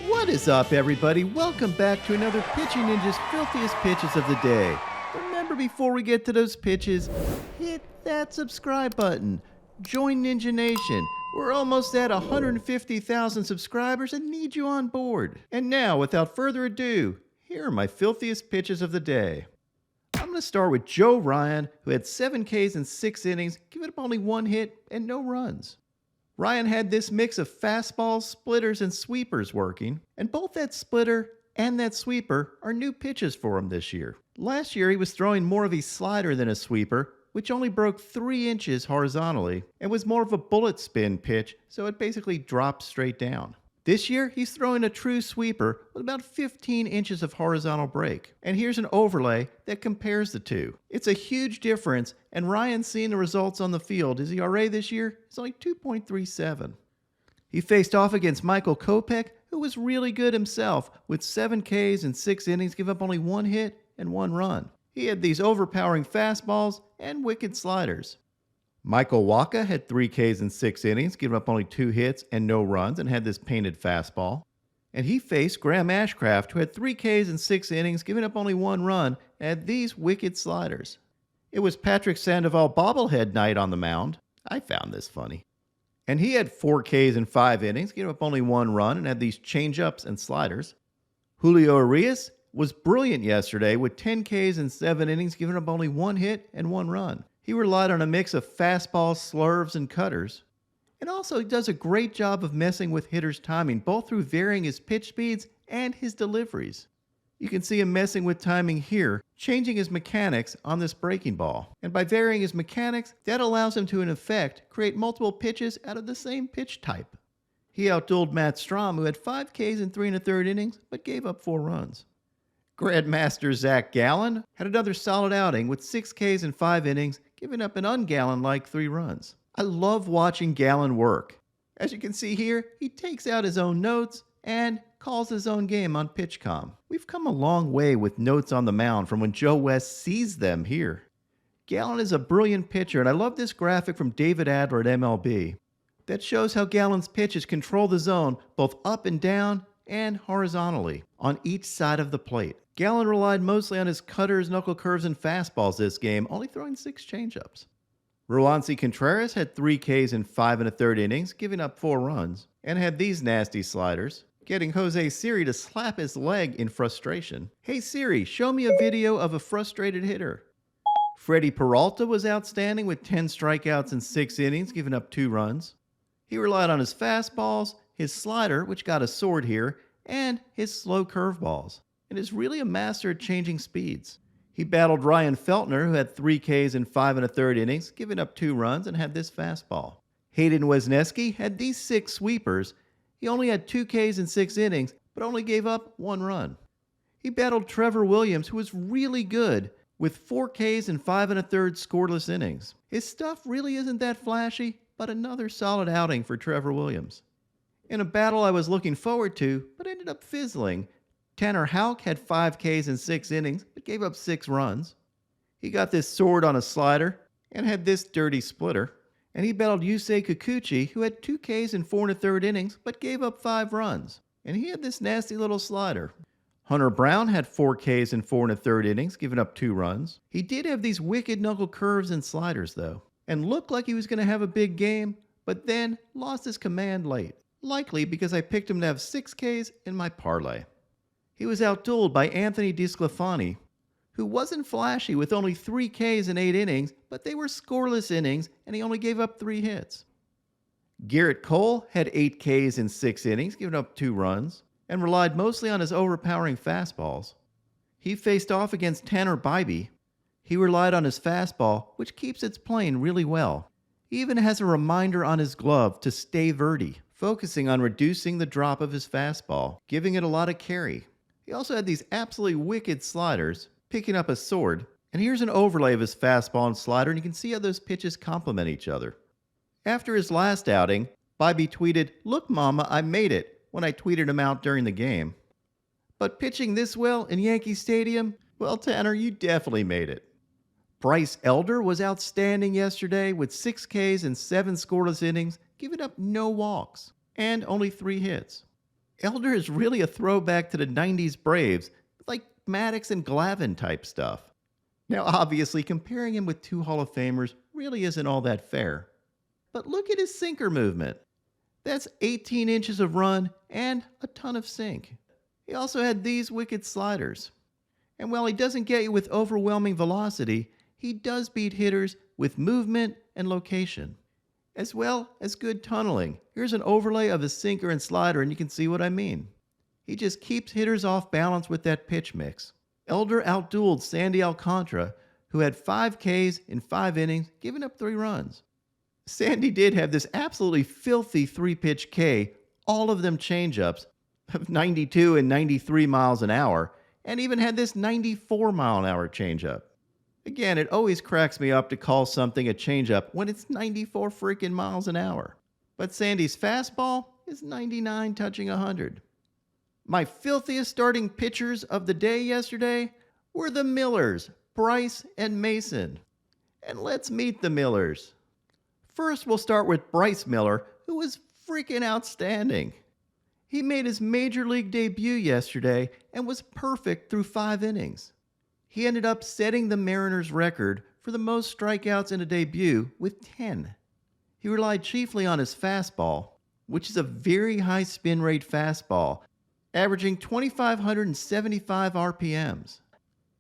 What is up, everybody? Welcome back to another Pitching Ninja's filthiest pitches of the day. Remember, before we get to those pitches, hit that subscribe button. Join Ninja Nation. We're almost at 150,000 subscribers and need you on board. And now, without further ado, here are my filthiest pitches of the day. I'm going to start with Joe Ryan, who had 7 Ks in 6 innings, giving up only 1 hit and no runs. Ryan had this mix of fastballs, splitters, and sweepers working, and both that splitter and that sweeper are new pitches for him this year. Last year, he was throwing more of a slider than a sweeper, which only broke 3 inches horizontally, and was more of a bullet spin pitch, so it basically dropped straight down. This year, he's throwing a true sweeper with about 15 inches of horizontal break. And here's an overlay that compares the two. It's a huge difference, and Ryan's seeing the results on the field. His ERA this year is only 2.37. He faced off against Michael Kopech, who was really good himself, with 7 Ks in 6 innings, give up only 1 hit and 1 run. He had these overpowering fastballs and wicked sliders. Michael Wacha had 3 Ks in 6 innings, giving up only 2 hits and no runs, and had this painted fastball. And he faced Graham Ashcraft, who had 3 Ks in 6 innings, giving up only 1 run, and had these wicked sliders. It was Patrick Sandoval bobblehead night on the mound. I found this funny. And he had 4 Ks in 5 innings, giving up only 1 run, and had these changeups and sliders. Julio Urias was brilliant yesterday with 10 Ks in 7 innings, giving up only 1 hit and 1 run. He relied on a mix of fastballs, slurves, and cutters. And also, he does a great job of messing with hitters' timing, both through varying his pitch speeds and his deliveries. You can see him messing with timing here, changing his mechanics on this breaking ball. And by varying his mechanics, that allows him to, in effect, create multiple pitches out of the same pitch type. He outdueled Matt Strahm, who had 5 Ks in 3 1/3 innings, but gave up 4 runs. Grandmaster Zach Gallen had another solid outing with 6 Ks in 5 innings, giving up an un-Gallen-like 3 runs. I love watching Gallen work. As you can see here, he takes out his own notes and calls his own game on PitchCom. We've come a long way with notes on the mound from when Joe West sees them here. Gallen is a brilliant pitcher, and I love this graphic from David Adler at MLB that shows how Gallen's pitches control the zone both up and down and horizontally on each side of the plate. Gallen relied mostly on his cutters, knuckle curves, and fastballs this game, only throwing 6 changeups. Roansy Contreras had 3 Ks in 5 1/3 innings, giving up 4 runs, and had these nasty sliders, getting Jose Siri to slap his leg in frustration. Hey Siri, show me a video of a frustrated hitter. Freddie Peralta was outstanding with 10 strikeouts in 6 innings, giving up 2 runs. He relied on his fastballs, his slider, which got a sword here, and his slow curveballs, and is really a master at changing speeds. He battled Ryan Feltner, who had 3 Ks in 5 1/3 innings, giving up 2 runs, and had this fastball. Hayden Wesneski had these 6 sweepers. He only had 2 Ks in 6 innings, but only gave up 1 run. He battled Trevor Williams, who was really good, with 4 Ks in 5 1/3 scoreless innings. His stuff really isn't that flashy, but another solid outing for Trevor Williams. In a battle I was looking forward to, but ended up fizzling, Tanner Houck had 5 Ks in 6 innings, but gave up 6 runs. He got this sword on a slider, and had this dirty splitter. And he battled Yusei Kikuchi, who had 2 Ks in 4 1/3 innings, but gave up 5 runs. And he had this nasty little slider. Hunter Brown had 4 Ks in 4 1/3 innings, giving up 2 runs. He did have these wicked knuckle curves and sliders, though, and looked like he was going to have a big game, but then lost his command late. Likely because I picked him to have 6 Ks in my parlay. He was outdueled by Anthony DeSclafani, who wasn't flashy with only 3 Ks in 8 innings, but they were scoreless innings, and he only gave up 3 hits. Garrett Cole had 8 Ks in 6 innings, giving up 2 runs, and relied mostly on his overpowering fastballs. He faced off against Tanner Bybee. He relied on his fastball, which keeps its plane really well. He even has a reminder on his glove to stay verti, focusing on reducing the drop of his fastball, giving it a lot of carry. He also had these absolutely wicked sliders, picking up a sword, and here's an overlay of his fastball and slider, and you can see how those pitches complement each other. After his last outing, Bybee tweeted, "Look mama, I made it," when I tweeted him out during the game. But pitching this well in Yankee Stadium, well Tanner, you definitely made it. Bryce Elder was outstanding yesterday with 6 Ks and 7 scoreless innings, giving up no walks, and only 3 hits. Elder is really a throwback to the 90s Braves, like Maddox and Glavine type stuff. Now, obviously, comparing him with two Hall of Famers really isn't all that fair. But look at his sinker movement. That's 18 inches of run and a ton of sink. He also had these wicked sliders. And while he doesn't get you with overwhelming velocity, he does beat hitters with movement and location, as well as good tunneling. Here's an overlay of his sinker and slider, and you can see what I mean. He just keeps hitters off balance with that pitch mix. Elder outdueled Sandy Alcantara, who had 5 Ks in 5 innings, giving up 3 runs. Sandy did have this absolutely filthy 3-pitch K, all of them changeups, of 92 and 93 miles an hour, and even had this 94-mile-an-hour changeup. Again, it always cracks me up to call something a changeup when it's 94 freaking miles an hour. But Sandy's fastball is 99 touching 100. My filthiest starting pitchers of the day yesterday were the Millers, Bryce and Mason. And let's meet the Millers. First, we'll start with Bryce Miller, who was freaking outstanding. He made his major league debut yesterday and was perfect through 5 innings. He ended up setting the Mariners' record for the most strikeouts in a debut with 10. He relied chiefly on his fastball, which is a very high spin rate fastball, averaging 2,575 RPMs,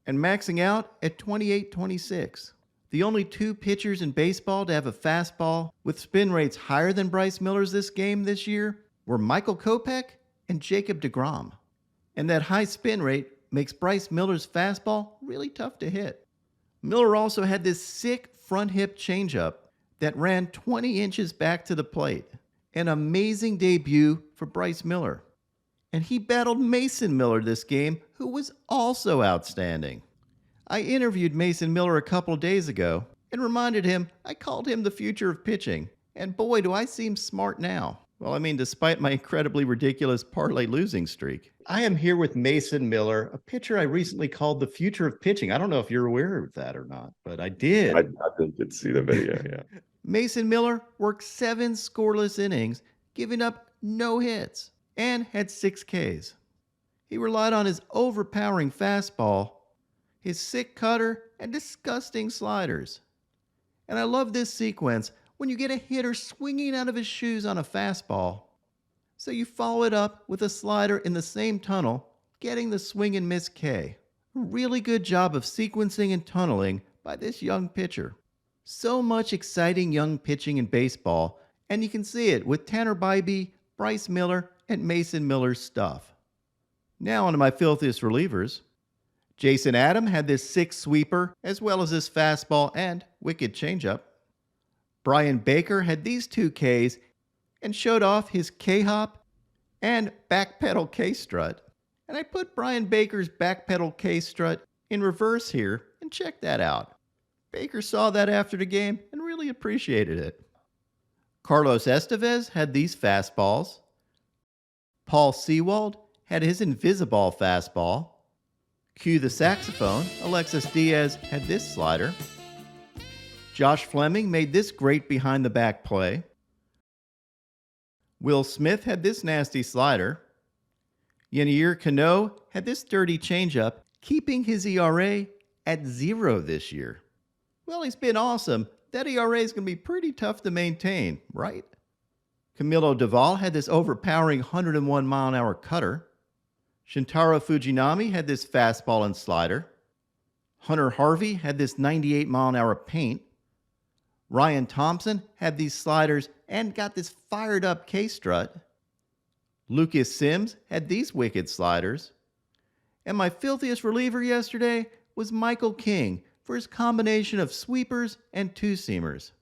and maxing out at 28.26. The only 2 pitchers in baseball to have a fastball with spin rates higher than Bryce Miller's this year were Michael Kopech and Jacob deGrom. And that high spin rate makes Bryce Miller's fastball really tough to hit. Miller also had this sick front hip changeup that ran 20 inches back to the plate. An amazing debut for Bryce Miller. And he battled Mason Miller this game, who was also outstanding. I interviewed Mason Miller a couple days ago and reminded him I called him the future of pitching. And boy, do I seem smart now. Well, I mean, despite my incredibly ridiculous parlay losing streak. I am here with Mason Miller, a pitcher I recently called the future of pitching. I don't know if you're aware of that or not, but I did. I did see the video, yeah. Mason Miller worked 7 scoreless innings, giving up no hits, and had 6 Ks. He relied on his overpowering fastball, his sick cutter, and disgusting sliders. And I love this sequence when you get a hitter swinging out of his shoes on a fastball. So you follow it up with a slider in the same tunnel, getting the swing and miss K. A really good job of sequencing and tunneling by this young pitcher. So much exciting young pitching in baseball, and you can see it with Tanner Bybee, Bryce Miller, and Mason Miller's stuff. Now onto my filthiest relievers. Jason Adam had this sick sweeper, as well as his fastball and wicked changeup. Brian Baker had these 2 Ks and showed off his K-hop and backpedal K-strut. And I put Brian Baker's backpedal K-strut in reverse here, and check that out. Baker saw that after the game and really appreciated it. Carlos Estevez had these fastballs. Paul Sewald had his invisible fastball. Cue the saxophone, Alexis Diaz had this slider. Josh Fleming made this great behind-the-back play. Will Smith had this nasty slider. Yennier Cano had this dirty changeup, keeping his ERA at 0 this year. Well, he's been awesome. That ERA is going to be pretty tough to maintain, right? Camilo Doval had this overpowering 101-mile-an-hour cutter. Shintaro Fujinami had this fastball and slider. Hunter Harvey had this 98-mile-an-hour paint. Ryan Thompson had these sliders and got this fired-up K-strut. Lucas Sims had these wicked sliders. And my filthiest reliever yesterday was Michael King for his combination of sweepers and two-seamers.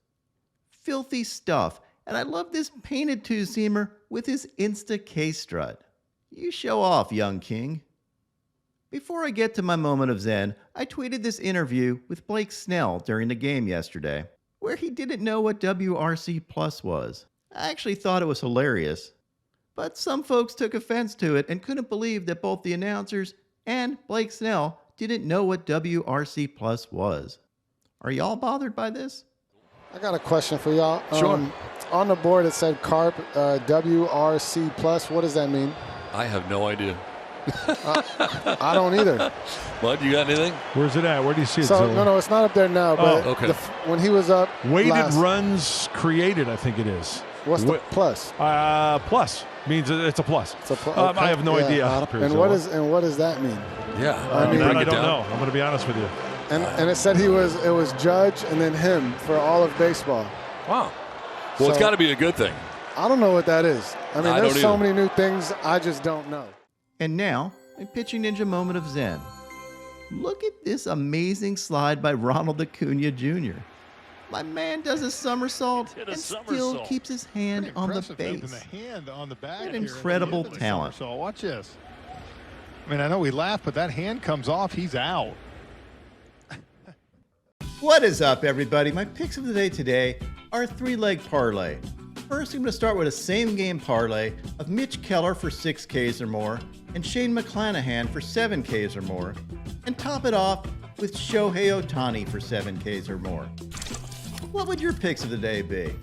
Filthy stuff, and I love this painted two-seamer with his Insta K-strut. You show off, young King. Before I get to my moment of zen, I tweeted this interview with Blake Snell during the game yesterday, where he didn't know what WRC Plus was. I actually thought it was hilarious, but some folks took offense to it and couldn't believe that both the announcers and Blake Snell didn't know what WRC Plus was. Are y'all bothered by this? I got a question for y'all. Sure. On the board it said CARP WRC Plus. What does that mean? I have no idea. I don't either. Bud, you got anything? Where's it at? Where do you see it? So Zilla? no, it's not up there now. But okay. when he was up, Weighted last, runs created, I think it is. what's the plus? Plus means it's a plus. It's a plus. I have no idea. And what does that mean? Yeah. I mean, I don't know. I'm going to be honest with you. And it said it was Judge and then him for all of baseball. Wow. Well, it's So- got to be a good thing. I don't know what that is. I mean, I there's don't so either. many new things I just don't know. And now, a pitching ninja moment of zen. Look at this amazing slide by Ronald Acuna Jr. My man does a somersault and still keeps his hand on the base. An incredible talent. So watch this. I mean, I know we laugh, but that hand comes off. He's out. What is up, everybody? My picks of the day today are a three-leg parlay. First, I'm going to start with a same-game parlay of Mitch Keller for 6 Ks or more and Shane McClanahan for 7 Ks or more, and top it off with Shohei Ohtani for 7 Ks or more. What would your picks of the day be?